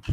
We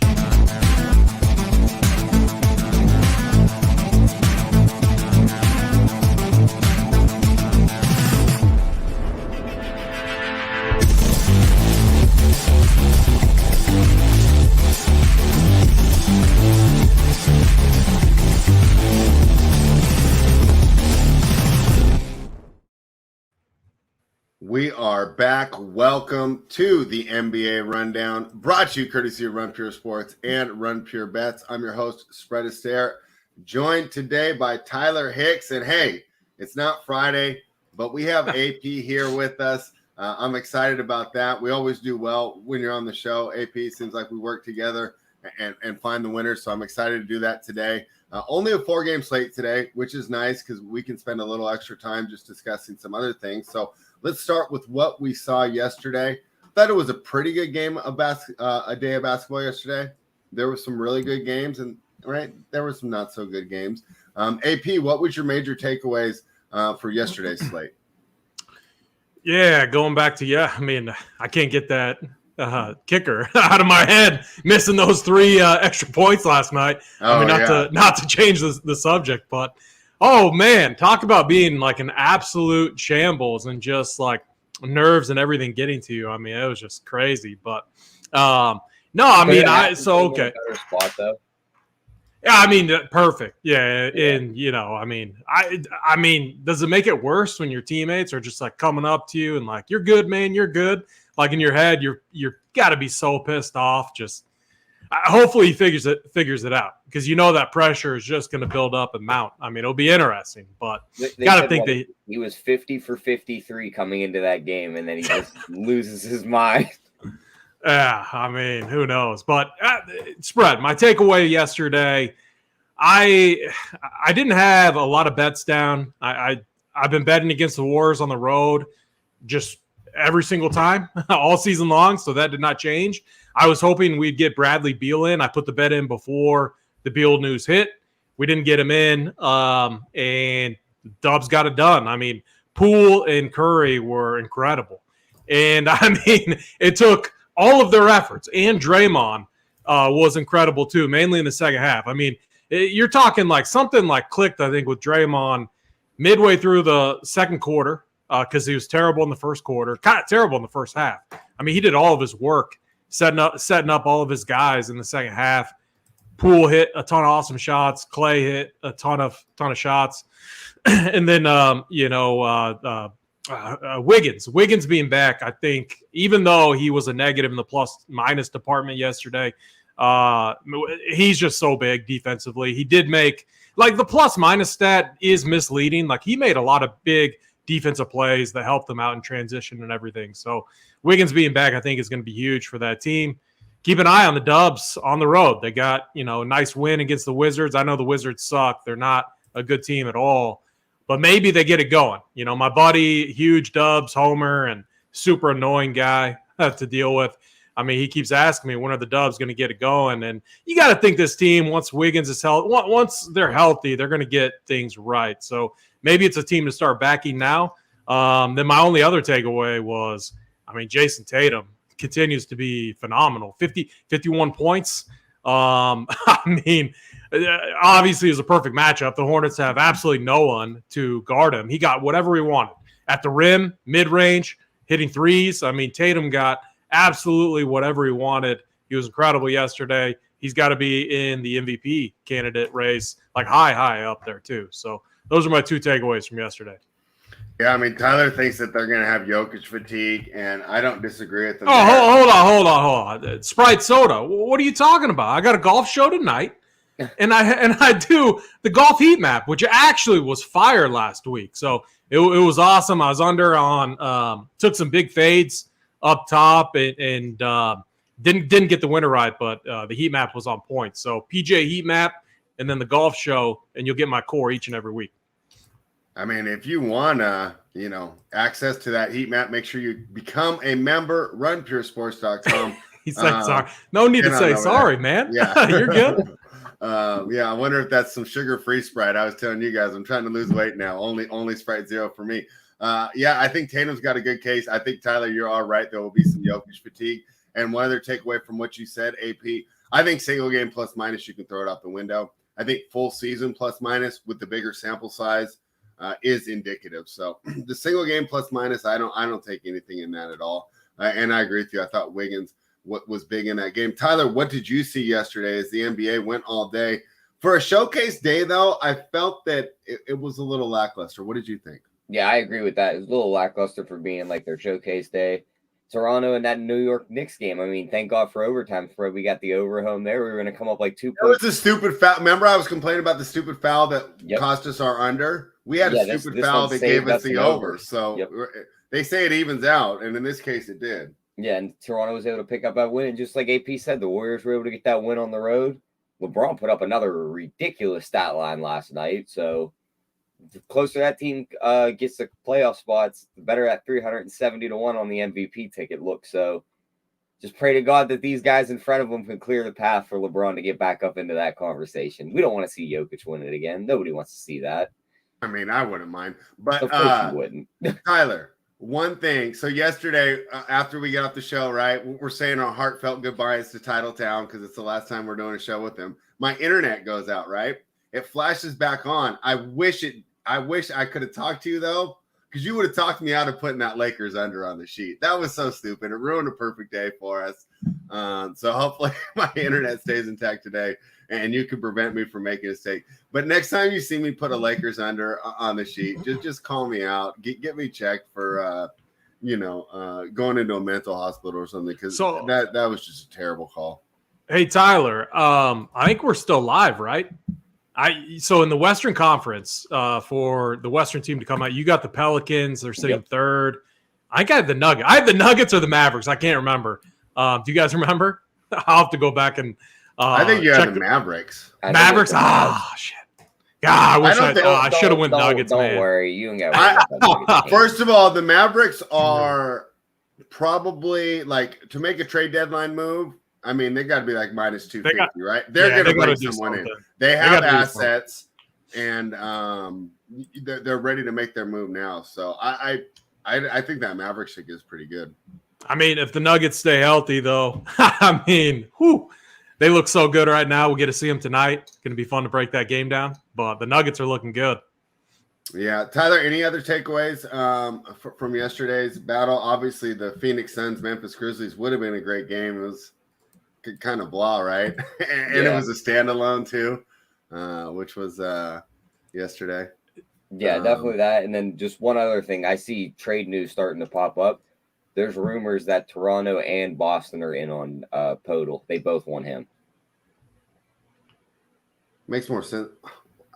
are back. Welcome to the NBA Rundown, brought to you courtesy of Run Pure Sports and Run Pure Bets. I'm your host, Astaire, joined today by Tyler Hicks. And hey, it's not Friday, but we have AP here with us. I'm excited about that. We always do well when you're on the show. AP seems like we work together and find the winners, so I'm excited to do that today. Only a 4-game slate today, which is nice because we can spend a little extra time just discussing some other things. So let's start with what we saw yesterday. Thought it was a pretty good game of a day of basketball yesterday. There were some really good games, and there were some not so good games. AP, what was your major takeaways for yesterday's slate? Yeah, going back to I can't get that kicker out of my head, missing those 3 extra points last night. Not to change the subject, but oh man, talk about being like an absolute shambles and just like nerves and everything getting to you. I mean, it was just crazy. But okay. Better spot though. Yeah, I mean, perfect. Yeah, and I mean, does it make it worse when your teammates are just like coming up to you and like, "You're good, man. You're good." Like in your head, you're got to be so pissed off. Just hopefully he figures it out, because that pressure is just going to build up and mount. I mean, it'll be interesting, but got to think that he was 50 for 53 coming into that game, and then he just loses his mind. Yeah, I mean, who knows? But spread. My takeaway yesterday, I didn't have a lot of bets down. I've been betting against the Warriors on the road, just every single time all season long, so that did not change. I was hoping we'd get Bradley Beal in. I put the bet in before the Beal news hit. We didn't get him in, and Dubs got it done. I mean, Poole and Curry were incredible, and I mean, it took all of their efforts, and Draymond was incredible too, mainly in the second half. I mean, you're talking like something like clicked, I think, with Draymond midway through the second quarter, because he was terrible in the first quarter, kind of terrible in the first half. I mean, he did all of his work setting up all of his guys in the second half. Poole hit a ton of awesome shots. Clay hit a ton of shots, and then Wiggins being back, I think, even though he was a negative in the plus minus department yesterday, he's just so big defensively. He did make, like, the plus minus stat is misleading. Like, he made a lot of big defensive plays that helped them out in transition and everything. So Wiggins being back, I think, is going to be huge for that team. Keep an eye on the Dubs on the road. They got, a nice win against the Wizards. I know the Wizards suck. They're not a good team at all, but maybe they get it going. My buddy, huge Dubs homer and super annoying guy I have to deal with. I mean, he keeps asking me, when are the Dubs going to get it going? And you got to think this team, once Wiggins is healthy, once they're healthy, they're going to get things right. So maybe it's a team to start backing now. Then my only other takeaway was, Jason Tatum continues to be phenomenal. 51 points. Obviously it was a perfect matchup. The Hornets have absolutely no one to guard him. He got whatever he wanted. At the rim, mid-range, hitting threes. Tatum got absolutely whatever he wanted. He was incredible yesterday. He's got to be in the MVP candidate race, like high up there too. So those are my 2 takeaways from yesterday. Yeah, Tyler thinks that they're going to have Jokic fatigue, and I don't disagree with them. Hold on. Sprite soda. What are you talking about? I got a golf show tonight, and I do the golf heat map, which actually was fire last week. So it was awesome. I was under on took some big fades up top and didn't get the winner right, but the heat map was on point. So PJ heat map and then the golf show, and you'll get my core each and every week. If you want access to that heat map, make sure you become a member. RunPureSports.com. He's like, sorry. No need to say sorry, man. Yeah, you're good. I wonder if that's some sugar-free Sprite. I was telling you guys, I'm trying to lose weight now. Only Sprite Zero for me. I think Tatum's got a good case. I think, Tyler, you're all right. There will be some Jokic fatigue. And one other takeaway from what you said, AP, I think single game plus minus, you can throw it out the window. I think full season plus minus with the bigger sample size is indicative. So the single game plus minus, I don't take anything in that at all. And I agree with you. I thought Wiggins was big in that game. Tyler, what did you see yesterday as the NBA went all day? For a showcase day, though, I felt that it was a little lackluster. What did you think? Yeah, I agree with that. It was a little lackluster for being like their showcase day. Toronto and that New York Knicks game. I mean, thank God for overtime. For we got the over home there. We were going to come up like 2 points. It was a stupid foul. Remember, I was complaining about the stupid foul that cost us our under. We had a stupid foul that gave us the over. So they say it evens out, and in this case, it did. Yeah, and Toronto was able to pick up that win. And just like AP said, the Warriors were able to get that win on the road. LeBron put up another ridiculous stat line last night. So the closer that team gets to playoff spots, the better at 370 to 1 on the MVP ticket look. So just pray to God that these guys in front of them can clear the path for LeBron to get back up into that conversation. We don't want to see Jokic win it again. Nobody wants to see that. I mean, I wouldn't mind. But of course you wouldn't. Tyler, one thing. So yesterday, after we get off the show, right, we're saying our heartfelt goodbyes to Titletown because it's the last time we're doing a show with them. My internet goes out, right? It flashes back on. I wish I could have talked to you, though, because you would have talked me out of putting that Lakers under on the sheet. That was so stupid. It ruined a perfect day for us. So hopefully my internet stays intact today, and you can prevent me from making a mistake. But next time you see me put a Lakers under on the sheet, just call me out. Get me checked for, going into a mental hospital or something, because that was just a terrible call. Hey, Tyler, I think we're still live, right? So in the Western Conference, for the Western team to come out, you got the Pelicans. They're sitting third. I got the Nuggets. I had the Nuggets or the Mavericks. I can't remember. Do you guys remember? I'll have to go back and I think you had the Mavericks. Mavericks? Shit. God, I should have went Nuggets, man. Don't worry. You can get First of all, the Mavericks are probably, like, to make a trade deadline move, I mean, they got to be like minus 250, right? They're going to bring someone in. They have assets, and they're ready to make their move now. So I think that Mavericks pick is pretty good. I mean, if the Nuggets stay healthy, though, I mean, they look so good right now. We'll get to see them tonight. It's going to be fun to break that game down. But the Nuggets are looking good. Yeah. Tyler, any other takeaways from yesterday's battle? Obviously, the Phoenix Suns, Memphis Grizzlies would have been a great game. It was kind of blah, right? And it was a standalone too, which was yesterday. Yeah, definitely that. And then just one other thing, I see trade news starting to pop up. There's rumors that Toronto and Boston are in on Podol. They both want him. Makes more sense.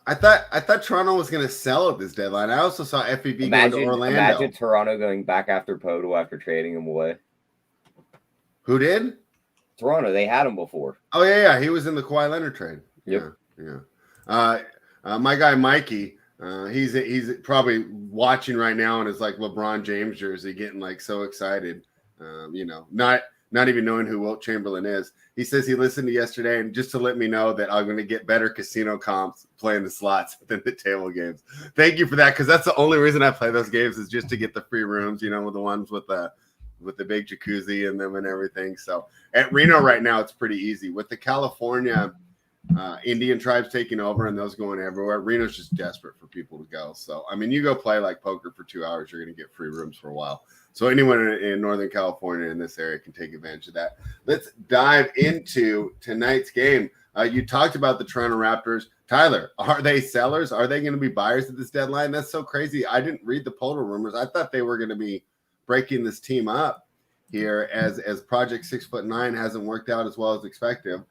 I thought Toronto was going to sell at this deadline. I also saw FEB going to Orlando. Imagine Toronto going back after Podol after trading him away. Who did? Toronto, they had him before. Oh, yeah. He was in the Kawhi Leonard trade. Yep. Yeah. My guy, Mikey, he's probably watching right now in his, like, LeBron James jersey, getting, like, so excited, not even knowing who Wilt Chamberlain is. He says he listened to yesterday, and just to let me know that I'm going to get better casino comps playing the slots than the table games. Thank you for that, because that's the only reason I play those games is just to get the free rooms, with the ones with the big jacuzzi in them and everything. So at Reno right now, it's pretty easy. With the California Indian tribes taking over and those going everywhere, Reno's just desperate for people to go. So, I mean, you go play like poker for 2 hours, you're going to get free rooms for a while. So anyone in Northern California in this area can take advantage of that. Let's dive into tonight's game. You talked about the Toronto Raptors. Tyler, are they sellers? Are they going to be buyers at this deadline? That's so crazy. I didn't read the Podol rumors. I thought they were going to be breaking this team up here as Project 6'9" hasn't worked out as well as expected.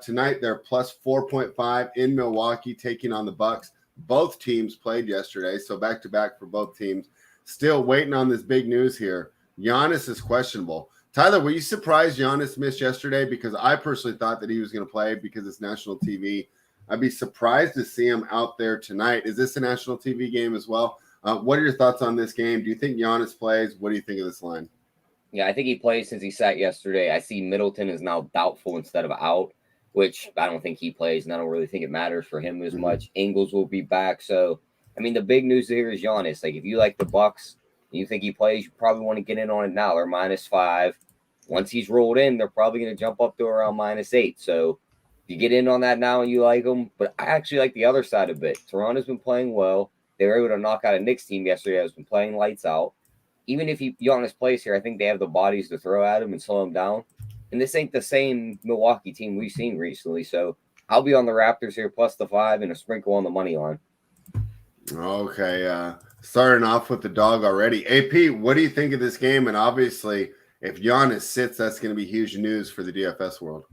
Tonight they're plus 4.5 in Milwaukee, taking on the Bucks. Both teams played yesterday, so back to back for both teams. Still waiting on this big news here. Giannis is questionable. Tyler, were you surprised Giannis missed yesterday? Because I personally thought that he was going to play because it's national TV. I'd be surprised to see him out there tonight. Is this a national TV game as well? What are your thoughts on this game? Do you think Giannis plays? What do you think of this line? Yeah, I think he plays since he sat yesterday. I see Middleton is now doubtful instead of out, which I don't think he plays, and I don't really think it matters for him as much. Ingles will be back. So, I mean, the big news here is Giannis. Like, if you like the Bucks, and you think he plays, you probably want to get in on it now. They're -5. once he's rolled in, they're probably going to jump up to around -8. So if you get in on that now and you like them, but I actually like the other side a bit. Toronto's been playing well. They were able to knock out a Knicks team yesterday that's been playing lights out. Even if Giannis plays here, I think they have the bodies to throw at him and slow him down. And this ain't the same Milwaukee team we've seen recently. So I'll be on the Raptors here plus the 5 and a sprinkle on the money line. Okay. Starting off with the dog already. AP, what do you think of this game? And obviously, if Giannis sits, that's going to be huge news for the DFS world.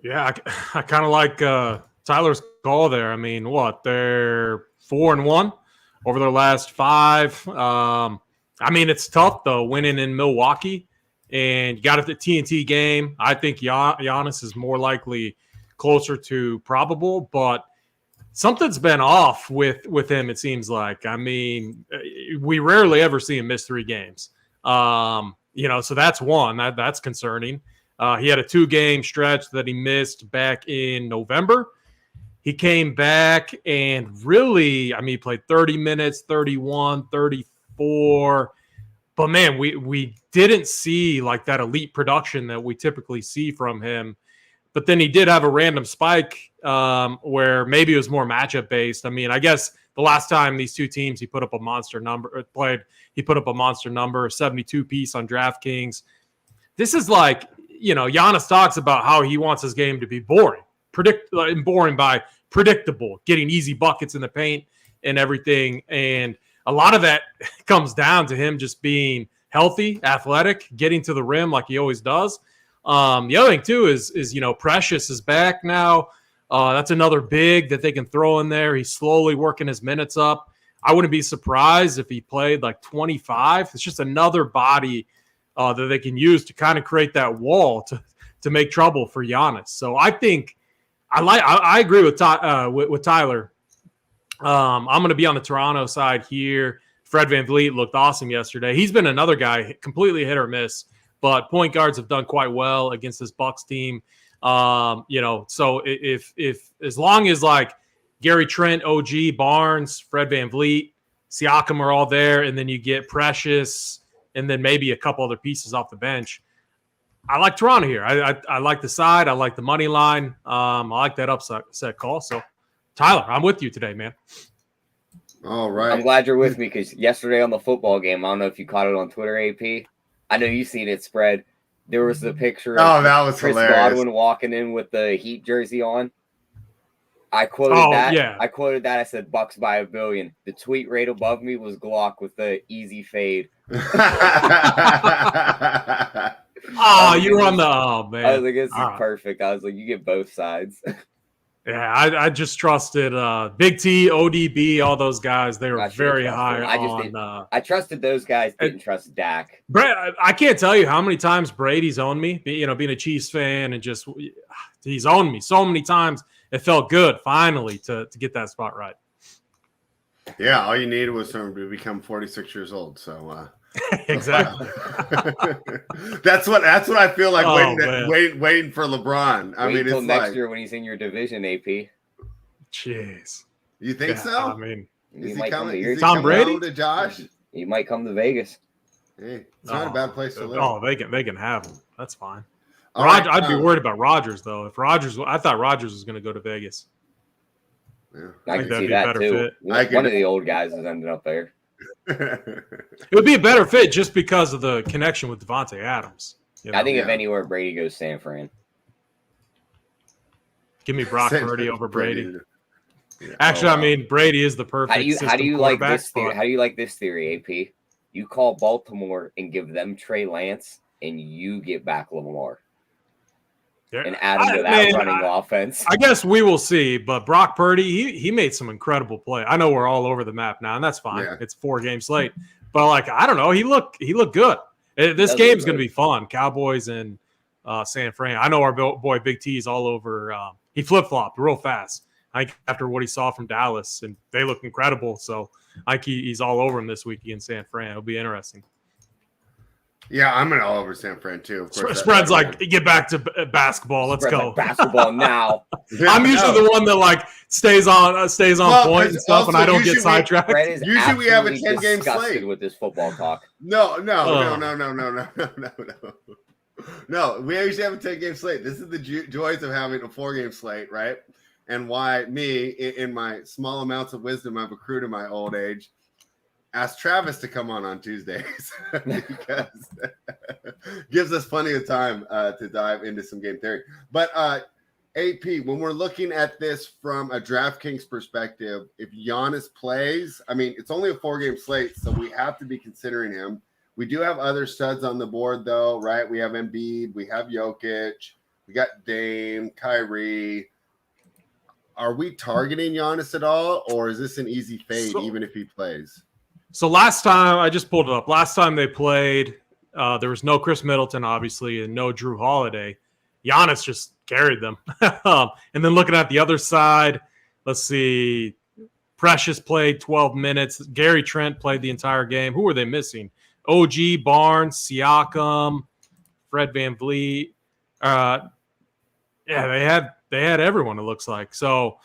Yeah, I kind of like Tyler's call there. I mean, they're 4-1 over their last 5. I mean, it's tough, though, winning in Milwaukee. And you got it the TNT game. I think Giannis is more likely closer to probable, but something's been off with him, it seems like. I mean, we rarely ever see him miss 3 games. So that's one. That's concerning. He had a 2-game stretch that he missed back in November. He came back and really, I mean, he played 30 minutes, 31, 34. But, man, we didn't see, like, that elite production that we typically see from him. But then he did have a random spike where maybe it was more matchup-based. I mean, I guess the last time these two teams, he put up a monster number, 72 piece on DraftKings. This is like, Giannis talks about how he wants his game to be boring. Boring by predictable, getting easy buckets in the paint and everything. And a lot of that comes down to him just being healthy, athletic, getting to the rim like he always does. The other thing, too, is Precious is back now. That's another big that they can throw in there. He's slowly working his minutes up. I wouldn't be surprised if he played like 25. It's just another body that they can use to kind of create that wall to make trouble for Giannis. So I think I agree with Tyler. I'm going to be on the Toronto side here. Fred VanVleet looked awesome yesterday. He's been another guy, completely hit or miss, but point guards have done quite well against this Bucks team. So if as long as like Gary Trent, OG, Barnes, Fred VanVleet, Siakam are all there, and then you get Precious, and then maybe a couple other pieces off the bench, I like Toronto here. I like the side. I like the money line. I like that upset call. So, Tyler, I'm with you today, man. All right. I'm glad you're with me because yesterday on the football game, I don't know if you caught it on Twitter, AP. I know you've seen it spread. There was the picture of that was Chris hilarious. Godwin walking in with the Heat jersey on. I quoted that. Yeah. I quoted that. I said, Bucks by $1 billion. The tweet right above me was Glock with the easy fade. You were on the man. I was like, this is perfect. I was like, you get both sides. Yeah, I just trusted Big T, ODB, all those guys. They were very high on. I trusted those guys. Didn't trust Dak. Brett, I can't tell you how many times Brady's owned me. Being a Chiefs fan, and just he's owned me so many times. It felt good finally to get that spot right. Yeah, all you needed was someone to become 46 years old. So exactly. That's what I feel like waiting for LeBron. I mean, until it's next year when he's in your division, AP. Jeez. You think so? I mean, is he coming? Tom Brady to Josh? He might come to Vegas. Hey, it's not a bad place to live. Oh, they can have him. That's fine. I'd be worried about Rodgers though. I thought Rodgers was going to go to Vegas. Yeah. I can see that too. One of the old guys has ended up there. It would be a better fit just because of the connection with Devontae Adams. I think if anywhere Brady goes, San Fran. Give me Brock Purdy over Brady. Actually, I mean Brady is the perfect. How do you like this theory? How do you like this theory, AP? You call Baltimore and give them Trey Lance, and you get back Lamar. And add him to that running offense. I guess we will see, but Brock Purdy, he made some incredible play. I know we're all over the map now, and that's fine. Yeah. It's 4 games late, but I don't know. He looked good. This game's going to be fun. Cowboys and San Fran. I know our boy Big T is all over. He flip flopped real fast. After what he saw from Dallas, and they look incredible. So he's all over him this week against San Fran. It'll be interesting. Yeah, I'm all over San Fran too. Of course, Spread's get back to basketball. Let's go. Basketball now. I'm usually the one that stays on point and stuff, and I don't get sidetracked. Usually we have a 10-game slate with this football talk. No. No, we usually have a 10-game slate. This is the joys of having a 4-game slate, right? And why me, in my small amounts of wisdom I've accrued in my old age, asked Travis to come on Tuesdays because gives us plenty of time to dive into some game theory. But AP, when we're looking at this from a DraftKings perspective, if Giannis plays, I mean, it's only a 4-game slate, so we have to be considering him. We do have other studs on the board, though, right? We have Embiid, we have Jokic, we got Dame, Kyrie. Are we targeting Giannis at all, or is this an easy fade even if he plays? So last time, I just pulled it up. Last time they played, there was no Chris Middleton, obviously, and no Drew Holiday. Giannis just carried them. And then looking at the other side, let's see. Precious played 12 minutes. Gary Trent played the entire game. Who were they missing? OG, Barnes, Siakam, Fred VanVleet. Yeah, they had everyone, it looks like. So,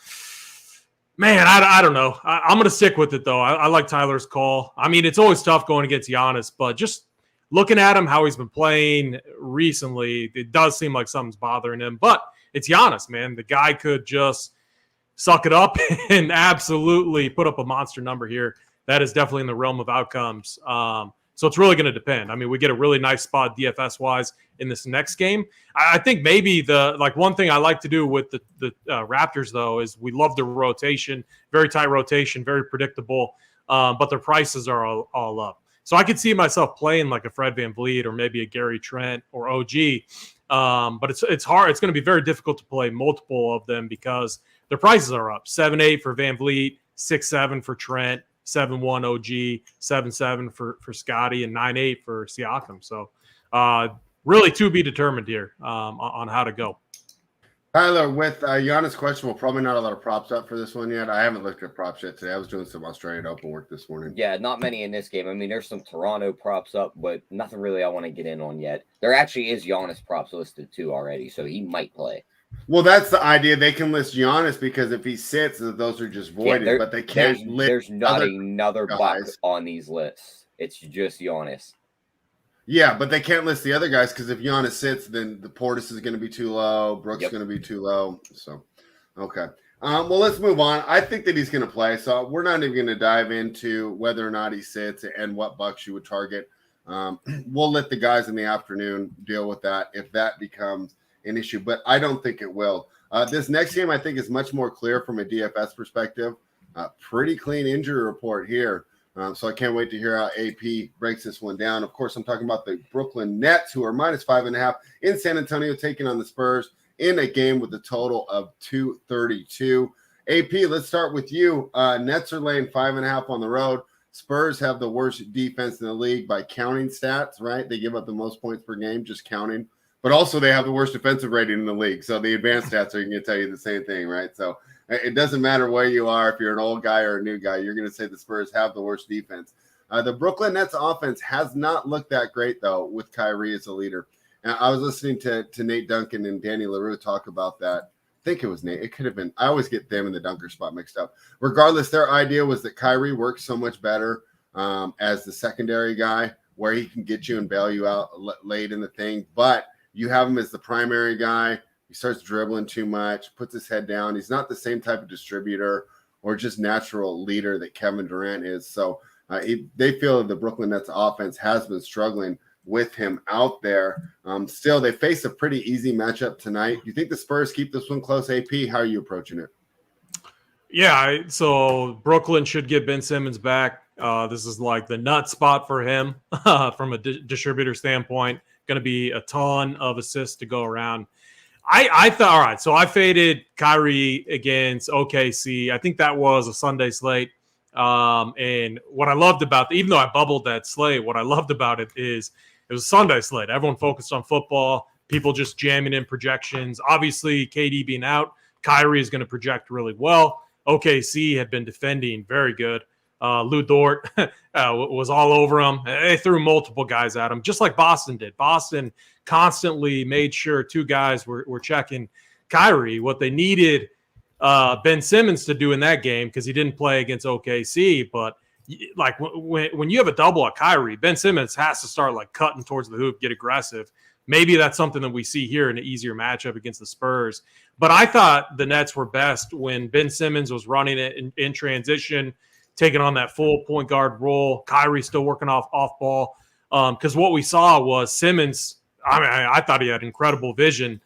man, I don't know. I'm going to stick with it, though. I like Tyler's call. I mean, it's always tough going against Giannis, but just looking at him, how he's been playing recently, it does seem like something's bothering him. But it's Giannis, man. The guy could just suck it up and absolutely put up a monster number here. That is definitely in the realm of outcomes. So it's really going to depend. I mean, we get a really nice spot DFS-wise in this next game. I think maybe one thing I like to do with the Raptors, though, is we love the rotation, very tight rotation, very predictable, but their prices are all up. So I could see myself playing like a Fred VanVleet or maybe a Gary Trent or OG, but it's hard. It's going to be very difficult to play multiple of them because their prices are up. 7-8 for VanVleet, 6-7 for Trent, 7-1 OG, 7-7 for Scotty, and 9-8 for Siakam. So really to be determined here on how to go. Tyler, with Giannis questionable, probably not a lot of props up for this one yet. I haven't looked at props yet today. I was doing some Australian Open work this morning. Yeah, not many in this game. I mean, there's some Toronto props up, but nothing really I want to get in on yet. There actually is Giannis props listed too already, so he might play. Well, that's the idea. They can list Giannis because if he sits, those are just voided, but they can't list. There's not another box on these lists. It's just Giannis. Yeah, but they can't list the other guys because if Giannis sits, then the Portis is going to be too low. Brooks is going to be too low. So, okay. Well, let's move on. I think that he's going to play. So we're not even going to dive into whether or not he sits and what bucks you would target. We'll let the guys in the afternoon deal with that if that becomes an issue, but I don't think it will. This next game, I think, is much more clear from a DFS perspective. Pretty clean injury report here. So I can't wait to hear how AP breaks this one down. Of course, I'm talking about the Brooklyn Nets, who are -5.5 in San Antonio, taking on the Spurs in a game with a total of 232. AP, let's start with you. Nets are laying 5.5 on the road. Spurs have the worst defense in the league by counting stats, right? They give up the most points per game, just counting. But also they have the worst defensive rating in the league. So the advanced stats are going to tell you the same thing, right? So it doesn't matter where you are. If you're an old guy or a new guy, you're going to say the Spurs have the worst defense. The Brooklyn Nets offense has not looked that great, though, with Kyrie as a leader. And I was listening to Nate Duncan and Danny LaRue talk about that. I think it was Nate. It could have been. I always get them and the dunker spot mixed up. Regardless, their idea was that Kyrie works so much better as the secondary guy where he can get you and bail you out late in the thing. But you have him as the primary guy. He starts dribbling too much, puts his head down. He's not the same type of distributor or just natural leader that Kevin Durant is. So they feel that the Brooklyn Nets offense has been struggling with him out there. Still, they face a pretty easy matchup tonight. Do you think the Spurs keep this one close, AP? How are you approaching it? Yeah, so Brooklyn should get Ben Simmons back. This is like the nut spot for him from a distributor standpoint. Going to be a ton of assists to go around. I thought, all right, so I faded Kyrie against OKC. I think that was a Sunday slate. And what I loved about even though I bubbled that slate, what I loved about it is it was a Sunday slate. Everyone focused on football, people just jamming in projections. Obviously, KD being out, Kyrie is going to project really well. OKC had been defending very good. Lou Dort was all over him. They threw multiple guys at him, just like Boston did. Boston constantly made sure two guys were checking Kyrie. What they needed Ben Simmons to do in that game, because he didn't play against OKC, but like when you have a double at Kyrie, Ben Simmons has to start like cutting towards the hoop, get aggressive. maybe that's something that we see here in an easier matchup against the Spurs. But I thought the Nets were best when Ben Simmons was running it in transition, taking on that full point guard role. Kyrie still working off ball. Because what we saw was Simmons, I thought he had incredible vision.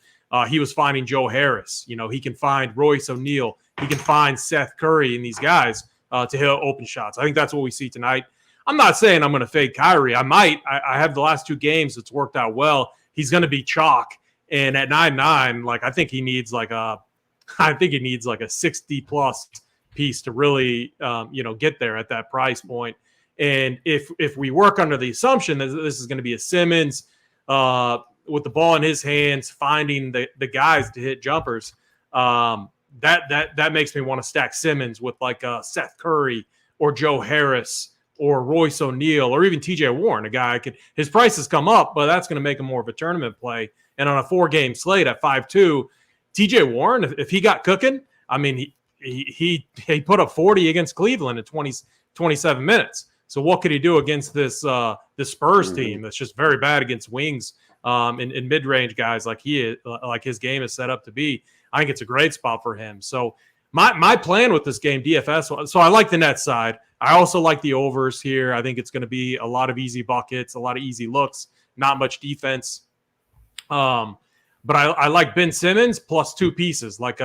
He was finding Joe Harris. He can find Royce O'Neal. He can find Seth Curry and these guys to hit open shots. I think that's what we see tonight. I'm not saying I'm going to fade Kyrie. I might. I have the last 2 games. It's worked out well. He's going to be chalk. And at 9.9, I think he needs like a 60-plus piece to really, get there at that price point. And if we work under the assumption that this is going to be a Simmons with the ball in his hands, finding the guys to hit jumpers, that makes me want to stack Simmons with like Seth Curry or Joe Harris or Royce O'Neal or even TJ Warren, a guy his price has come up, but that's going to make him more of a tournament play. And on a 4-game slate at 5-2, TJ Warren, if he got cooking, I mean, he put up 40 against Cleveland in 27 minutes. So what could he do against this Spurs team that's just very bad against wings in mid-range guys like his game is set up to be? I think it's a great spot for him. So my plan with this game, DFS, so I like the net side. I also like the overs here. I think it's going to be a lot of easy buckets, a lot of easy looks, not much defense. But I like Ben Simmons plus 2 pieces, like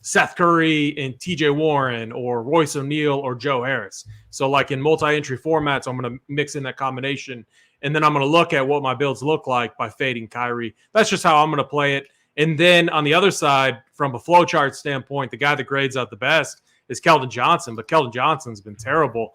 Seth Curry and TJ Warren or Royce O'Neal or Joe Harris. So like in multi-entry formats, I'm going to mix in that combination. And then I'm going to look at what my builds look like by fading Kyrie. That's just how I'm going to play it. And then on the other side, from a flowchart standpoint, the guy that grades out the best is Keldon Johnson. But Keldon Johnson's been terrible.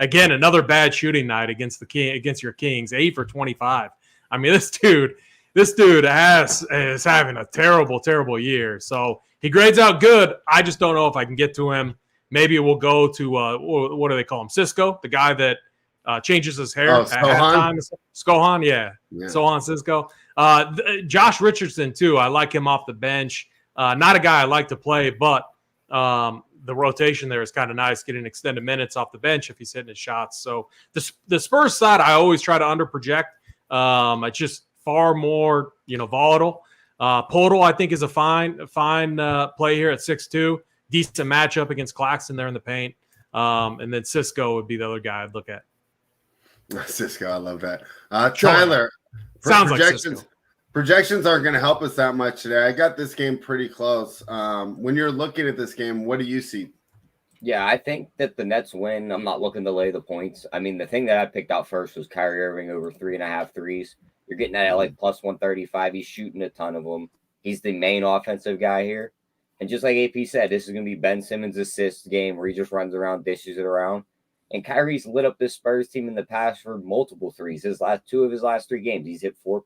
Again, another bad shooting night against your Kings, 8 for 25. I mean, this dude is having a terrible, terrible year. So he grades out good. I just don't know if I can get to him. Maybe we'll go to what do they call him? Cisco, the guy that changes his hair at halftime. Skohan, yeah. Sohan Cisco. Josh Richardson too. I like him off the bench. Not a guy I like to play, but the rotation there is kind of nice, getting extended minutes off the bench if he's hitting his shots. So the Spurs side, I always try to under project. It's just far more volatile. Podol, I think, is a fine play here at 6'2". Decent matchup against Claxton there in the paint. And then Cisco would be the other guy I'd look at. Cisco, I love that. Tyler, sounds like Cisco. Projections aren't going to help us that much today. I got this game pretty close. When you're looking at this game, what do you see? Yeah, I think that the Nets win. I'm not looking to lay the points. I mean, the thing that I picked out first was Kyrie Irving over 3.5 threes. You're getting that at like plus 135. He's shooting a ton of them. He's the main offensive guy here. And just like AP said, this is going to be Ben Simmons' assist game where he just runs around, dishes it around. And Kyrie's lit up this Spurs team in the past for multiple threes. Two of his last 3 games, he's hit 4+.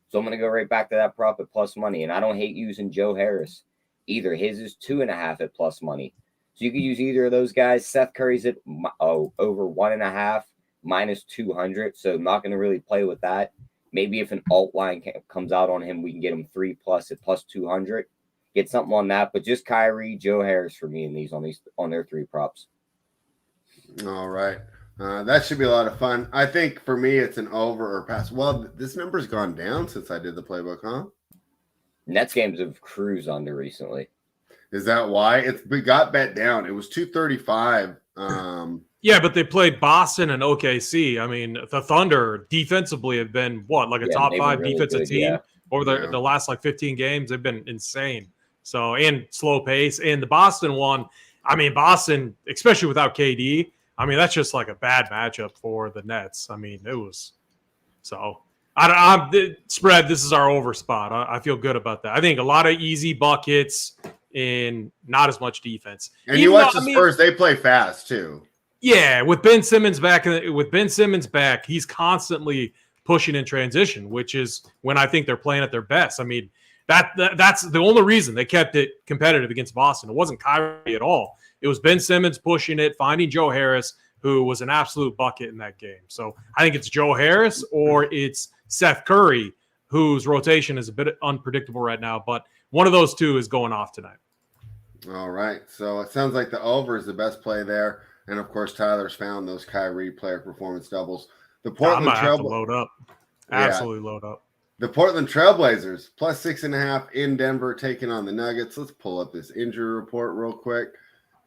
So I'm going to go right back to that prop at plus money. And I don't hate using Joe Harris either. His is 2.5 at plus money. So you could use either of those guys. Seth Curry's at over 1.5 minus 200. So I'm not going to really play with that. Maybe if an alt line comes out on him, we can get him 3+ at plus 200. Get something on that. But just Kyrie, Joe Harris for me in these on their 3 props. All right. That should be a lot of fun. I think for me, it's an over or pass. Well, this number's gone down since I did the playbook, huh? Nets games have cruised under recently. Is that why? It got bet down. It was 235. Yeah, but they played Boston and OKC. I mean, the Thunder defensively have been a top 5 really defensive team over the last 15 games. They've been insane. So, and slow pace. And the Boston one, I mean, Boston, especially without KD, I mean, that's just like a bad matchup for the Nets. I mean, it was so. Spread. This is our over spot. I feel good about that. I think a lot of easy buckets and not as much defense. And you watch the Spurs; they play fast too. Yeah, with Ben Simmons back, he's constantly pushing in transition, which is when I think they're playing at their best. I mean, that's the only reason they kept it competitive against Boston. It wasn't Kyrie at all. It was Ben Simmons pushing it, finding Joe Harris, who was an absolute bucket in that game. So I think it's Joe Harris or it's Seth Curry, whose rotation is a bit unpredictable right now. But one of those two is going off tonight. All right. So it sounds like the over is the best play there. And, of course, Tyler's found those Kyrie player performance doubles. The Portland Trail. Have to load up. Absolutely load up. The Portland Trailblazers plus 6.5 in Denver taking on the Nuggets. Let's pull up this injury report real quick.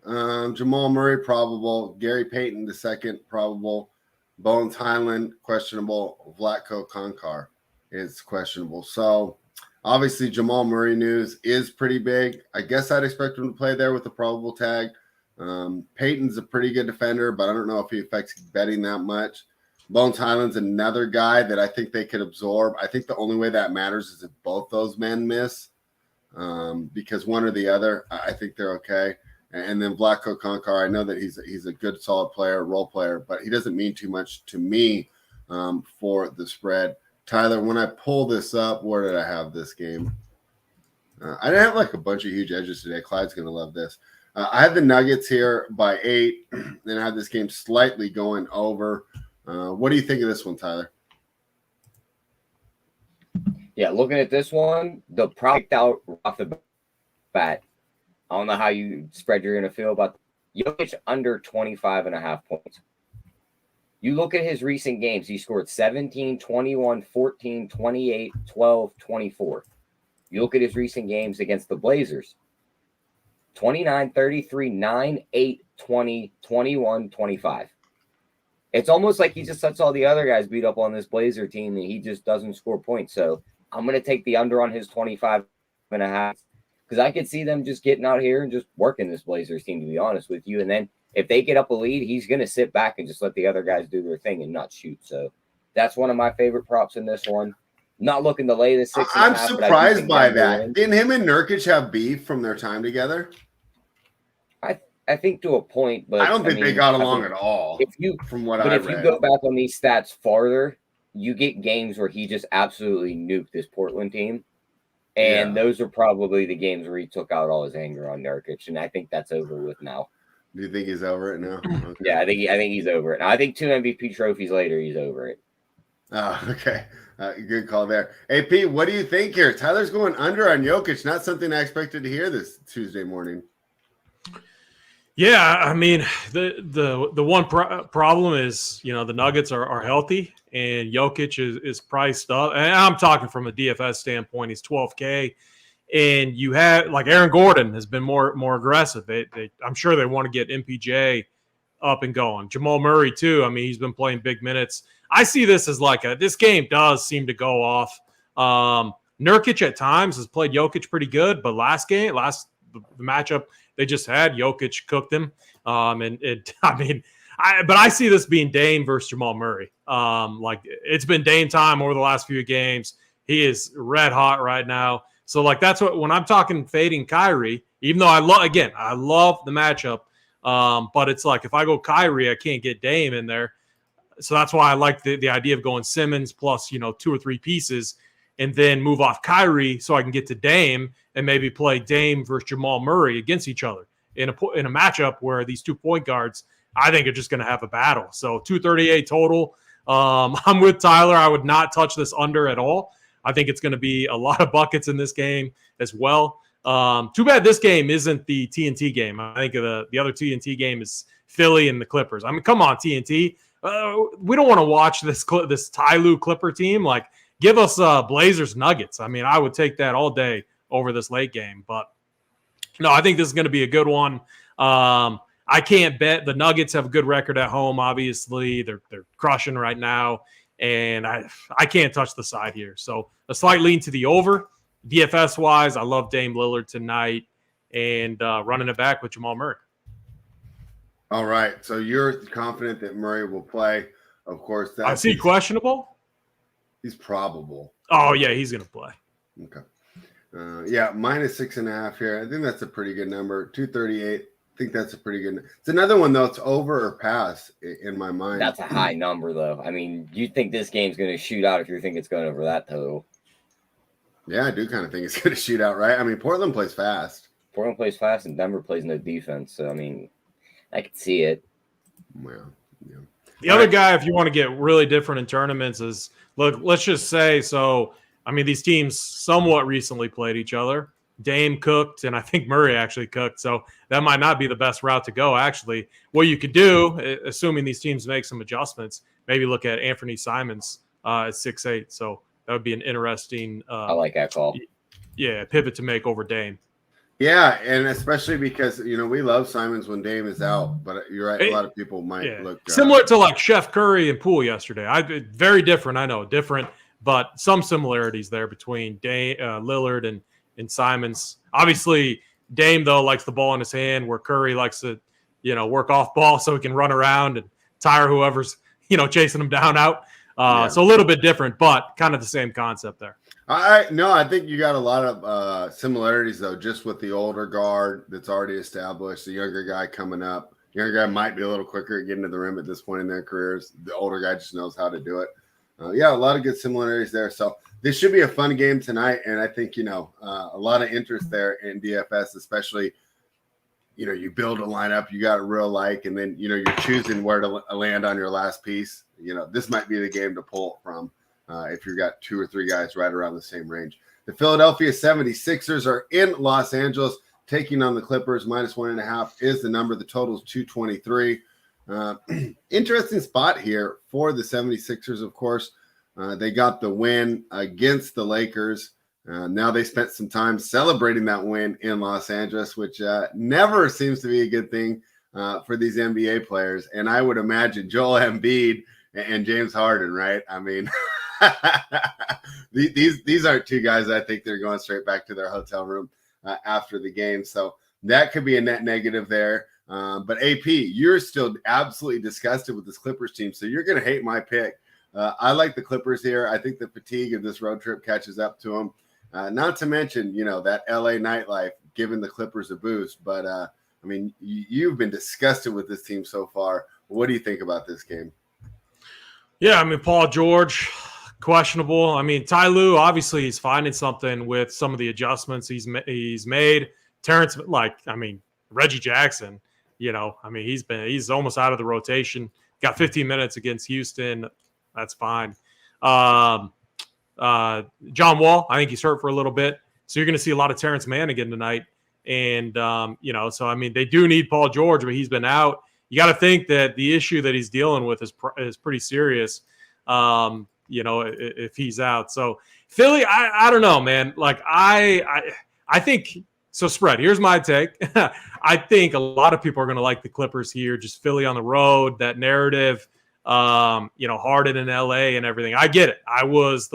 Jamal Murray probable. Gary Payton II probable. Bones Highland questionable. Vlatko Konkar is questionable. So obviously Jamal Murray news is pretty big. I guess I'd expect him to play there with the probable tag. Payton's a pretty good defender, but I don't know if he affects betting that much. Bones Highland's another guy that I think they could absorb. I think the only way that matters is if both those men miss, because one or the other, I think they're okay. And then Vlatko Konkar, I know that he's a good, solid player, role player, but he doesn't mean too much to me for the spread. Tyler, when I pull this up, where did I have this game? I didn't have like a bunch of huge edges today. Clyde's going to love this. I have the Nuggets here by 8, and I have this game slightly going over. What do you think of this one, Tyler? Yeah, looking at this one, the product out off the bat. I don't know how you spread you're going to feel about Jokic under 25.5 points. You look at his recent games, he scored 17, 21, 14, 28, 12, 24. You look at his recent games against the Blazers, 29, 33, 9, 8, 20, 21, 25. It's almost like he just lets all the other guys beat up on this Blazer team and he just doesn't score points. So I'm going to take the under on his 25.5 because I could see them just getting out here and just working this Blazers team, to be honest with you. And then if they get up a lead, he's going to sit back and just let the other guys do their thing and not shoot. So that's one of my favorite props in this one. Not looking to lay the 6.5. I'm surprised by that. Didn't him and Nurkic have beef from their time together? I think to a point, but I don't think they got along at all. If you go back on these stats farther, you get games where he just absolutely nuked this Portland team, and those are probably the games where he took out all his anger on Nurkic, and I think that's over with now. Do you think he's over it now? Okay. Yeah, I think he's over it. Now, I think 2 MVP trophies later, he's over it. Oh, okay. Good call there. AP, what do you think here? Tyler's going under on Jokic. Not something I expected to hear this Tuesday morning. Yeah, I mean, the one problem is, the Nuggets are healthy and Jokic is priced up. And I'm talking from a DFS standpoint. He's 12K. And you have, like, Aaron Gordon has been more aggressive. I'm sure they want to get MPJ up and going. Jamal Murray, too. I mean, he's been playing big minutes. I see this as this game does seem to go off. Nurkic at times has played Jokic pretty good, but the matchup they just had, Jokic cooked him. But I see this being Dame versus Jamal Murray. It's been Dame time over the last few games. He is red hot right now. So that's when I'm talking fading Kyrie, even though I love the matchup. But it's if I go Kyrie, I can't get Dame in there. So that's why I like the idea of going Simmons plus, 2 or 3 pieces and then move off Kyrie so I can get to Dame and maybe play Dame versus Jamal Murray against each other in a matchup where these 2 point guards, I think, are just going to have a battle. So 238 total. I'm with Tyler. I would not touch this under at all. I think it's going to be a lot of buckets in this game as well. Too bad this game isn't the TNT game. I think the other TNT game is Philly and the Clippers. I mean, come on, TNT. We don't want to watch this Ty Lue Clipper team. Give us Blazers Nuggets. I mean, I would take that all day over this late game. But no, I think this is going to be a good one. I can't bet. The Nuggets have a good record at home. Obviously, they're crushing right now, and I can't touch the side here. So a slight lean to the over. DFS wise, I love Dame Lillard tonight, and running it back with Jamal Murray. All right, so you're confident that Murray will play. Of course, is he questionable? He's probable. Oh yeah, he's gonna play. Okay. Minus 6.5 here. I think that's a pretty good number. 238. I think that's a pretty good. It's another one though. It's over or pass in my mind. That's a high number though. I mean, you think this game's going to shoot out if you think it's going over that total? Yeah, I do kind of think it's going to shoot out, right? I mean, Portland plays fast. Portland plays fast, and Denver plays no defense. So I mean, I could see it. Well, yeah. The other guy, if you want to get really different in tournaments, is let's just say so. I mean, these teams somewhat recently played each other. Dame cooked, and I think Murray actually cooked. So that might not be the best route to go, actually. What you could do, assuming these teams make some adjustments, maybe look at Anthony Simons at 6'8". So that would be an interesting I like that call. Pivot to make over Dame. Yeah, and especially because we love Simons when Dame is out, but you're right. A lot of people might look similar to like Chef Curry and Poole yesterday. Very different, I know, different, but some similarities there between Dame, Lillard and Simons. Obviously, Dame though likes the ball in his hand, where Curry likes to work off ball so he can run around and tire whoever's chasing him down out. So a little bit different, but kind of the same concept there. I think you got a lot of similarities though, just with the older guard that's already established, the younger guy coming up. The younger guy might be a little quicker at getting to the rim at this point in their careers. The older guy just knows how to do it. A lot of good similarities there. So this should be a fun game tonight, and I think a lot of interest there in DFS, especially. You build a lineup, you got a real and then you're choosing where to land on your last piece. This might be the game to pull it from. If you've got 2 or 3 guys right around the same range. The Philadelphia 76ers are in Los Angeles, taking on the Clippers. -1.5 is the number. The total is 223. Interesting spot here for the 76ers, of course. They got the win against the Lakers. Now they spent some time celebrating that win in Los Angeles, which never seems to be a good thing for these NBA players. And I would imagine Joel Embiid and James Harden, right? I mean – these aren't 2 guys I think they're going straight back to their hotel room after the game. So that could be a net negative there. But AP, you're still absolutely disgusted with this Clippers team. So you're going to hate my pick. I like the Clippers here. I think the fatigue of this road trip catches up to them. Not to mention, that LA nightlife giving the Clippers a boost. But you've been disgusted with this team so far. What do you think about this game? Yeah, Paul George, questionable. Ty Lue, obviously he's finding something with some of the adjustments he's made. Terrence, Reggie Jackson, he's almost out of the rotation. Got 15 minutes against Houston. That's fine. John Wall, I think he's hurt for a little bit. So you're going to see a lot of Terrence Mann again tonight. And, they do need Paul George, but he's been out. You got to think that the issue that he's dealing with is pretty serious. If he's out. So Philly, I don't know, man. Like I think so. Spread. Here's my take. I think a lot of people are going to like the Clippers here. Just Philly on the road, that narrative. Harden in LA and everything. I get it. I was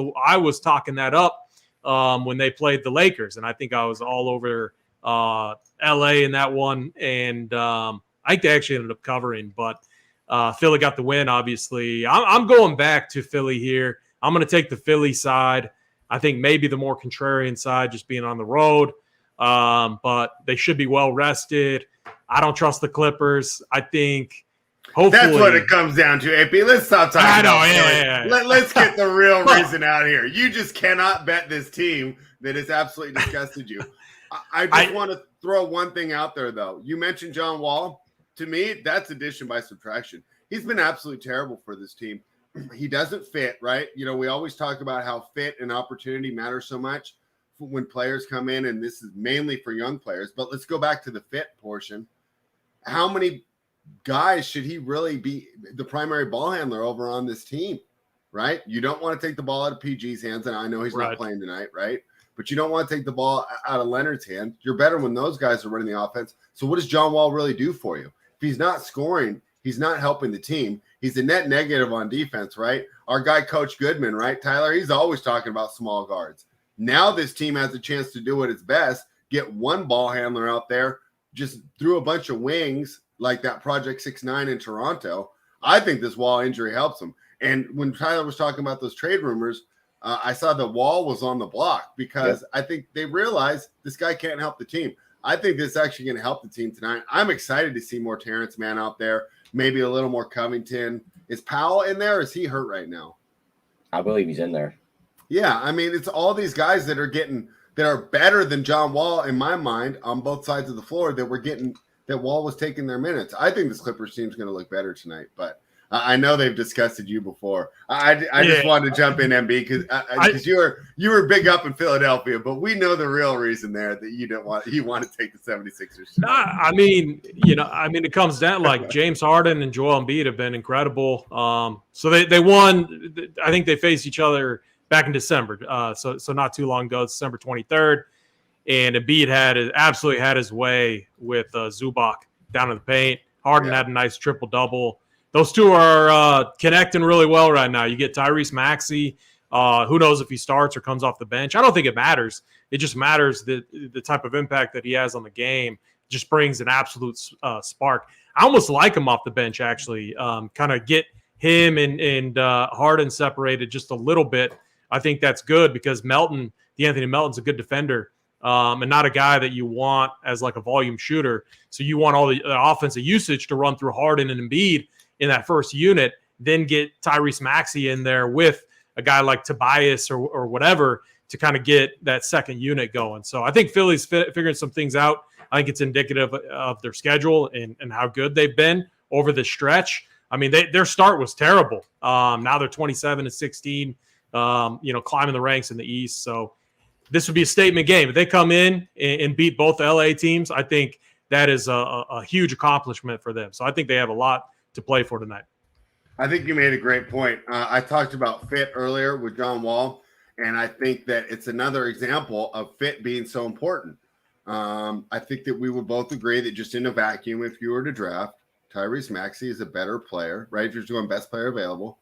talking that up when they played the Lakers, and I think I was all over LA in that one. And I think they actually ended up covering, but. Philly got the win, obviously. I'm going back to Philly here. I'm going to take the Philly side. I think maybe the more contrarian side, just being on the road. But they should be well rested. I don't trust the Clippers. I think hopefully. That's what it comes down to, AP. Let's stop talking about Philly. Let's get the real reason out here. You just cannot bet this team that has absolutely disgusted you. I just want to throw one thing out there, though. You mentioned John Wall. To me, that's addition by subtraction. He's been absolutely terrible for this team. He doesn't fit, right? We always talk about how fit and opportunity matter so much when players come in, and this is mainly for young players. But let's go back to the fit portion. How many guys should he really be the primary ball handler over on this team, right? You don't want to take the ball out of PG's hands, and I know he's not playing tonight, right? But you don't want to take the ball out of Leonard's hand. You're better when those guys are running the offense. So what does John Wall really do for you? If he's not scoring, he's not helping the team. He's a net negative on defense, right? Our guy, Coach Goodman, right, Tyler? He's always talking about small guards. Now this team has a chance to do what it's best, get one ball handler out there, just threw a bunch of wings like that Project 6ix9ine in Toronto. I think this Wall injury helps him. And when Tyler was talking about those trade rumors, I saw the Wall was on the block because I think they realized this guy can't help the team. I think this is actually going to help the team tonight. I'm excited to see more Terrence Mann out there, maybe a little more Covington. Is Powell in there? Or is he hurt right now? I believe he's in there. Yeah, it's all these guys that are better than John Wall in my mind on both sides of the floor that Wall was taking their minutes. I think this Clippers team is going to look better tonight, but I know they've disgusted you before. I just wanted to jump in, MB, because you were big up in Philadelphia, but we know the real reason there that you want to take the 76ers. I mean, it comes down like James Harden and Joel Embiid have been incredible. So they won. I think they faced each other back in December. So not too long ago, December 23rd. And Embiid absolutely had his way with Zubac down in the paint. Harden had a nice triple-double. Those two are connecting really well right now. You get Tyrese Maxey. Who knows if he starts or comes off the bench? I don't think it matters. It just matters the type of impact that he has on the game. Just brings an absolute spark. I almost like him off the bench, actually. Kind of get him and Harden separated just a little bit. I think that's good because D'Anthony Melton's a good defender. And not a guy that you want as like a volume shooter. So you want all the offensive usage to run through Harden and Embiid in that first unit, then get Tyrese Maxey in there with a guy like Tobias or whatever to kind of get that second unit going. So I think Philly's figuring some things out. I think it's indicative of their schedule and how good they've been over the stretch. I mean, their start was terrible. Now they're 27-16, climbing the ranks in the East. So this would be a statement game. If they come in and beat both LA teams, I think that is a huge accomplishment for them. So I think they have a lot to play for tonight. I think you made a great point. I talked about fit earlier with John Wall, and I think that it's another example of fit being so important. I think that we would both agree that just in a vacuum, if you were to draft, Tyrese Maxey is a better player, right? If you're doing best player available,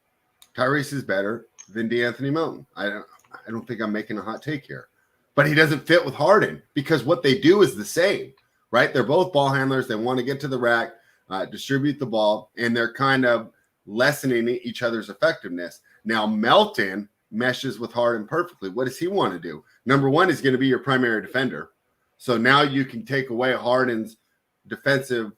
Tyrese is better than D'Anthony Melton. I don't think I'm making a hot take here. But he doesn't fit with Harden because what they do is the same, right? They're both ball handlers. They want to get to the rack, distribute the ball, and they're kind of lessening each other's effectiveness. Now, Melton meshes with Harden perfectly. What does he want to do? Number one, he's going to be your primary defender. So now you can take away Harden's defensive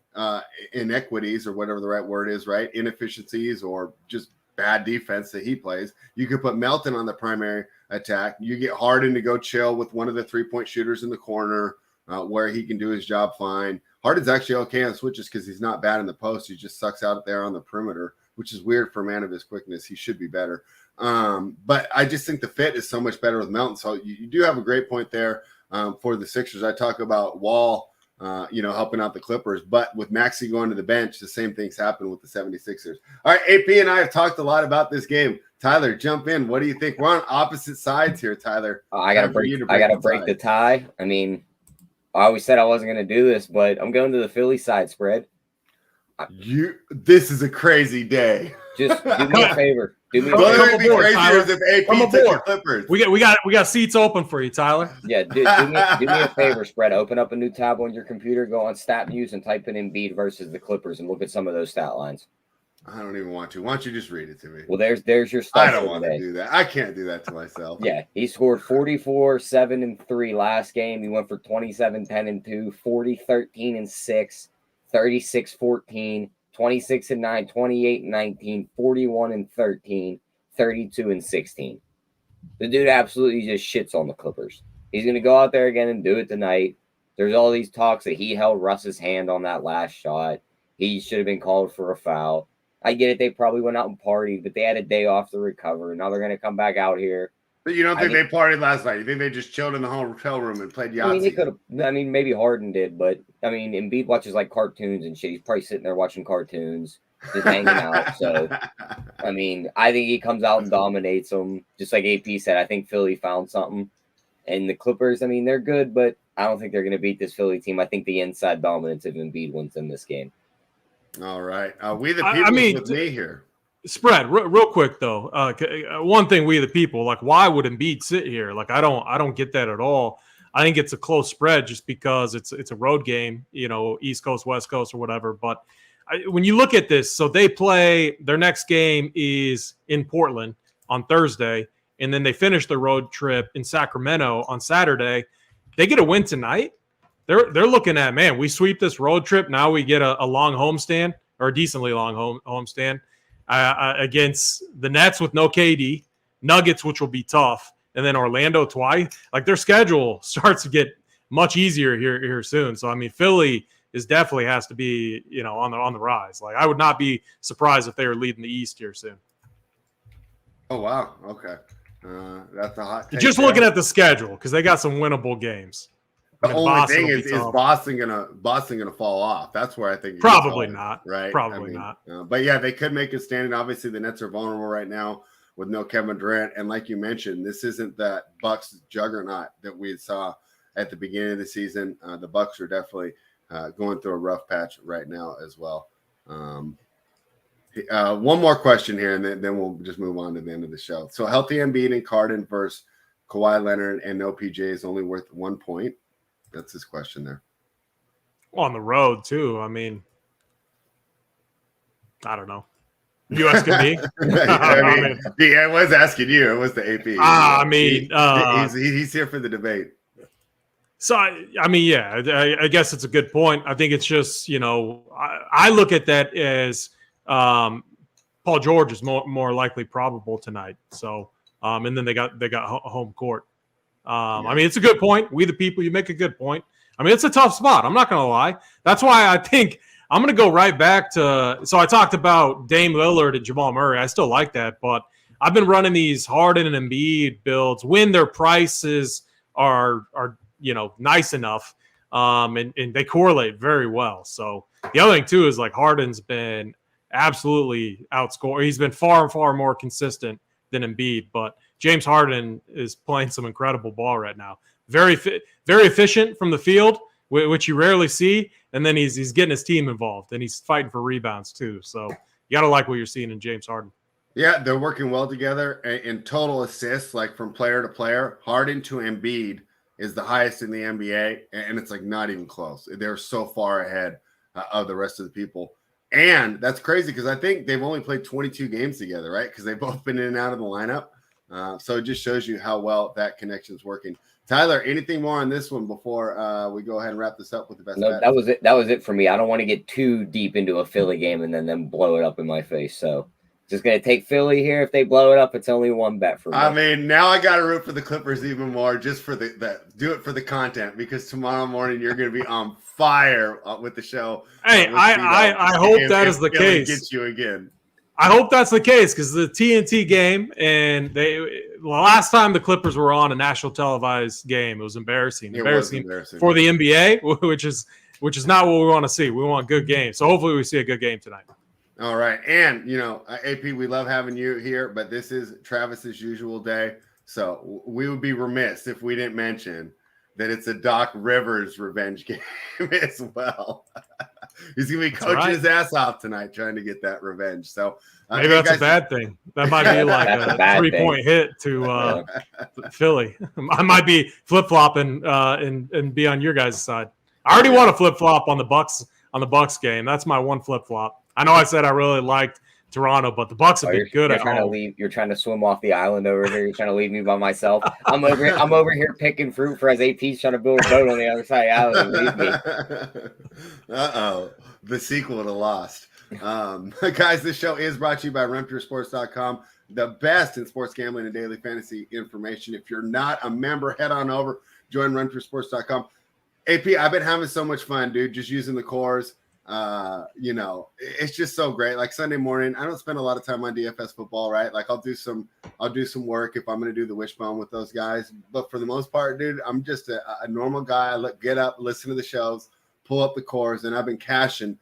inequities or whatever the right word is, right? Inefficiencies or just bad defense that he plays. You could put Melton on the primary attack. You get Harden to go chill with one of the three-point shooters in the corner where he can do his job fine. Harden's actually okay on switches because he's not bad in the post. He just sucks out there on the perimeter, which is weird for a man of his quickness. He should be better. But I just think the fit is so much better with Melton. So you do have a great point there for the Sixers. I talk about Wall, helping out the Clippers. But with Maxey going to the bench, the same things happen with the 76ers. All right, AP and I have talked a lot about this game. Tyler, jump in. What do you think? We're on opposite sides here, Tyler. I got to break the tie. I mean, I always said I wasn't going to do this, but I'm going to the Philly side spread. This is a crazy day. Just do me a favor. Come aboard, Tyler. Come aboard. We got seats open for you, Tyler. Yeah, do me a favor, spread. Open up a new tab on your computer, go on Stat News, and type in Embiid versus the Clippers, and look at some of those stat lines. I don't even want to. Why don't you just read it to me? Well, there's your stuff. I don't want to do that. I can't do that to myself. Yeah, he scored 44, 7, and 3 last game. He went for 27, 10, and 2, 40, 13, and 6, 36, 14, 26 and 9, 28 and 19, 41 and 13, 32 and 16. The dude absolutely just shits on the Clippers. He's going to go out there again and do it tonight. There's all these talks that he held Russ's hand on that last shot. He should have been called for a foul. I get it. They probably went out and partied, but they had a day off to recover. Now they're going to come back out here. But you don't think they partied last night? You think they just chilled in the hotel room and played Yahtzee? I mean, they could have. I mean, maybe Harden did, but I mean, Embiid watches like cartoons and shit. He's probably sitting there watching cartoons, just hanging out. So, I mean, I think he comes out and dominates them, just like AP said. I think Philly found something, and the Clippers. I mean, they're good, but I don't think they're going to beat this Philly team. I think the inside dominance of Embiid wins in this game. All right, we the people with me here. Spread real quick though. One thing, we the people, like, why would Embiid sit here? Like, I don't get that at all. I think it's a close spread just because it's a road game, East Coast, West Coast, or whatever. But when you look at this, so they play their next game is in Portland on Thursday, and then they finish the road trip in Sacramento on Saturday. They get a win tonight. They're looking at, man, we sweep this road trip. Now we get a long homestand, or a decently long homestand against the Nets with no KD, Nuggets, which will be tough, and then Orlando twice. Like, their schedule starts to get much easier here soon. So, I mean, Philly is definitely has to be, on the rise. Like, I would not be surprised if they were leading the East here soon. Oh wow, okay, that's a hot take. Just there. looking at the schedule, because they got some winnable games. The only Boston thing will is be tough. Boston gonna fall off? That's where I think Probably not. Right? Probably not. But yeah, they could make a stand. And obviously, the Nets are vulnerable right now with no Kevin Durant. And like you mentioned, this isn't that Bucks juggernaut that we saw at the beginning of the season. The Bucks are definitely going through a rough patch right now as well. One more question here, and then we'll just move on to the end of the show. So healthy Embiid and Harden versus Kawhi Leonard and no PJ is only worth 1 point. That's his question there. On the road, too. I mean, I don't know. You asking me? I was asking you. It was the AP. He's here for the debate. So, I guess it's a good point. I think it's just, I look at that as Paul George is more likely probable tonight. So, and then they got home court. I mean, it's a good point. We the people, you make a good point. I mean, it's a tough spot. I'm not going to lie. That's why I think I'm going to go right back to – so I talked about Dame Lillard and Jamal Murray. I still like that, but I've been running these Harden and Embiid builds when their prices are nice enough, and they correlate very well. So the other thing, too, is like Harden's been absolutely outscored. He's been far and far more consistent than Embiid, but James Harden is playing some incredible ball right now. Very efficient from the field, which you rarely see, and then he's getting his team involved, and he's fighting for rebounds too. So you got to like what you're seeing in James Harden. Yeah, they're working well together in total assists, like from player to player. Harden to Embiid is the highest in the NBA, and it's like not even close. They're so far ahead of the rest of the people. And that's crazy because I think they've only played 22 games together, right? Because they've both been in and out of the lineup. So it just shows you how well that connection is working. Tyler, anything more on this one before we go ahead and wrap this up with the best? No, that was it. That was it for me. I don't want to get too deep into a Philly game and then them blow it up in my face. So just going to take Philly here. If they blow it up, it's only one bet for me. I mean, now I got to root for the Clippers even more just for do it for the content, because tomorrow morning you're going to be on fire with the show. Hey, I hope that is the case. Gets you again. I hope that's the case, because the TNT game, and the last time the Clippers were on a national televised game, it was embarrassing. Embarrassing for the NBA, which is not what we want to see. We want good games. So hopefully we see a good game tonight. All right. And, AP, we love having you here, but this is Travis's usual day. So we would be remiss if we didn't mention that it's a Doc Rivers revenge game as well. He's going to be coaching his ass off tonight trying to get that revenge. So maybe that's a bad thing. That might be like a 3-point hit to Philly. I might be flip-flopping and be on your guys' side. I already want to flip-flop on the Bucks game. That's my one flip-flop. I know I said I really liked Toronto, but the Bucks have been good at home. You're trying to swim off the island over here. You're trying to leave me by myself. I'm over here picking fruit for as AP's trying to build a boat on the other side of the island. Leave me. Uh-oh. The sequel to Lost. Guys, this show is brought to you by RunPureSports.com, the best in sports gambling and daily fantasy information. If you're not a member, head on over, join RunPureSports.com. AP, I've been having so much fun, dude, just using the cores. It's just so great. Like Sunday morning, I don't spend a lot of time on DFS football, right? Like I'll do some work if I'm going to do the wishbone with those guys. But for the most part, dude, I'm just a normal guy. Get up, listen to the shows, pull up the cores, and I've been cashing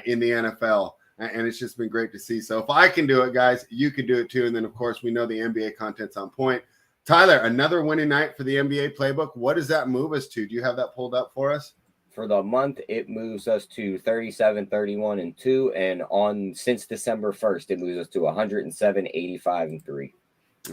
in the NFL. And it's just been great to see. So if I can do it, guys, you can do it too. And then, of course, we know the NBA content's on point. Tyler, another winning night for the NBA playbook. What does that move us to? Do you have that pulled up for us? For the month, it moves us to 37, 31, and 2. And since December 1st, it moves us to 107, 85, and 3.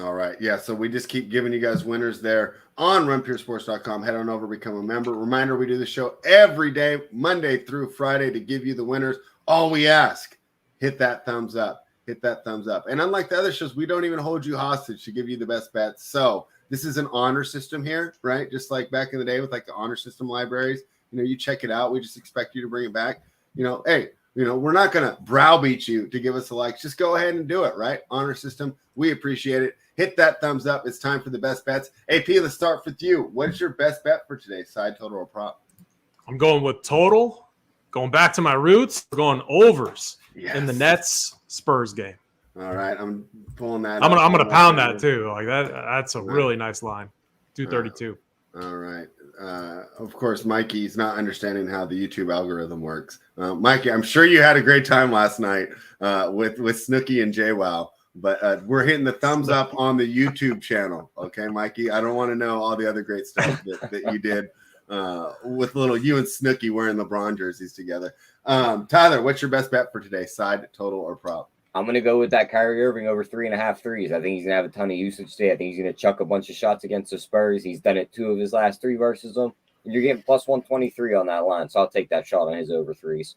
All right. Yeah. So we just keep giving you guys winners there on runpuresports.com. Head on over, become a member. Reminder, we do the show every day, Monday through Friday, to give you the winners. All we ask, hit that thumbs up. Hit that thumbs up. And unlike the other shows, we don't even hold you hostage to give you the best bets. So this is an honor system here, right? Just like back in the day with like the honor system libraries. You check it out. We just expect you to bring it back. Hey, we're not going to browbeat you to give us a like. Just go ahead and do it, right? Honor system. We appreciate it. Hit that thumbs up. It's time for the best bets. AP, let's start with you. What is your best bet for today? Side total or prop? I'm going with total. going back to my roots, we're going overs in the Yes. Nets Spurs game. All right, I'm pulling that. I'm up gonna on my pound calendar. that too. Like that's a really nice line. 232. All right. Of course, Mikey's not understanding how the YouTube algorithm works. Mikey, I'm sure you had a great time last night with Snooki and JWoww, but we're hitting the thumbs up on the YouTube channel. Okay, Mikey, I don't want to know all the other great stuff that you did with little you and Snooki wearing LeBron jerseys together. Tyler, what's your best bet for today? Side, total, or prop? I'm going to go with that Kyrie Irving over 3.5 threes. I think he's going to have a ton of usage today. I think he's going to chuck a bunch of shots against the Spurs. He's done it 2 of his last 3 versus them. And you're getting plus 123 on that line. So I'll take that shot on his over threes.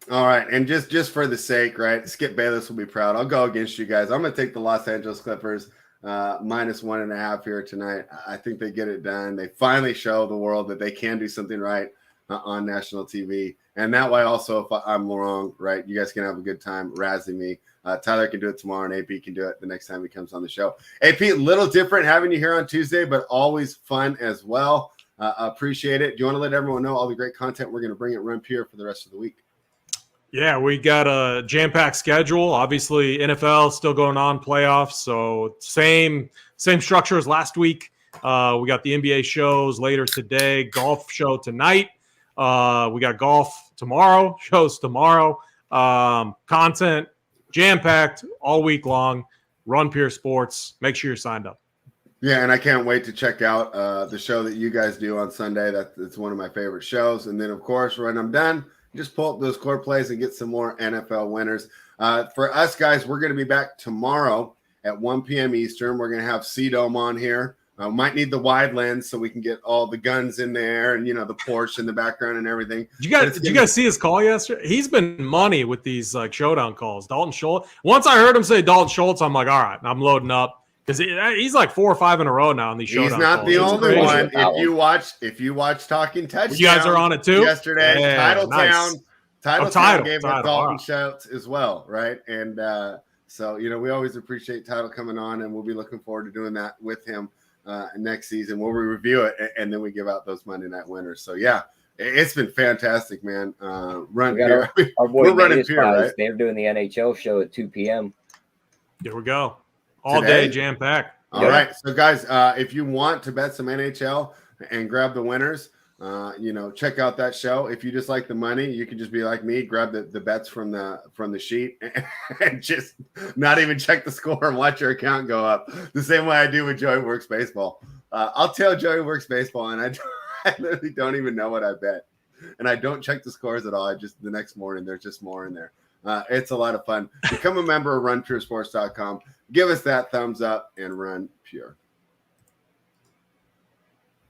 All right. And just for the sake, right, Skip Bayless will be proud. I'll go against you guys. I'm going to take the Los Angeles Clippers minus 1.5 here tonight. I think they get it done. They finally show the world that they can do something right on national TV. And that way also, if I'm wrong, right, you guys can have a good time razzing me. Tyler can do it tomorrow, and AP can do it the next time he comes on the show. AP, a little different having you here on Tuesday, but always fun as well. Appreciate it. Do you want to let everyone know all the great content we're going to bring at Run Pure for the rest of the week? Yeah, we got a jam-packed schedule. Obviously, NFL still going on, playoffs. So same structure as last week. We got the NBA shows later today, golf show tonight. We got golf tomorrow, shows tomorrow. Content jam-packed all week long. Run Pure Sports. Make sure you're signed up. Yeah, and I can't wait to check out the show that you guys do on Sunday. That's one of my favorite shows. And then, of course, when I'm done, just pull up those core plays and get some more NFL winners. For us guys, we're going to be back tomorrow at 1 p.m. Eastern. We're going to have C-Dome on here. Might need the wide lens so we can get all the guns in there and, the Porsche in the background and everything. Did you guys see his call yesterday? He's been money with these like showdown calls. Dalton Schultz. Once I heard him say Dalton Schultz, I'm like, all right, I'm loading up. Because he's like 4 or 5 in a row now in these showdown He's not calls. the only one. Crazy. If you watch Talking Touchdown, You guys are on it too? Yesterday, Yeah, Titletown. nice. Titletown gave us Dalton All right. Schultz as well, right? And so, we always appreciate Title coming on, and we'll be looking forward to doing that with him next season where we review it, and then we give out those Monday night winners. So, yeah, it's been fantastic, man. Run Pure. Our boy We're running Pure, right? They're doing the NHL show at 2 p.m. Here we go. All Today? day jam-packed. All right. So, guys, if you want to bet some NHL and grab the winners, check out that show. If you just like the money, you can just be like me, grab the bets from the sheet and just not even check the score and watch your account go up the same way I do with Joey Works Baseball. I'll tell Joey Works Baseball, and I literally don't even know what I bet, and I don't check the scores at all. I just the next morning there's just more in there. It's a lot of fun. Become a member of RunPureSports.com. Give us that thumbs up and Run Pure.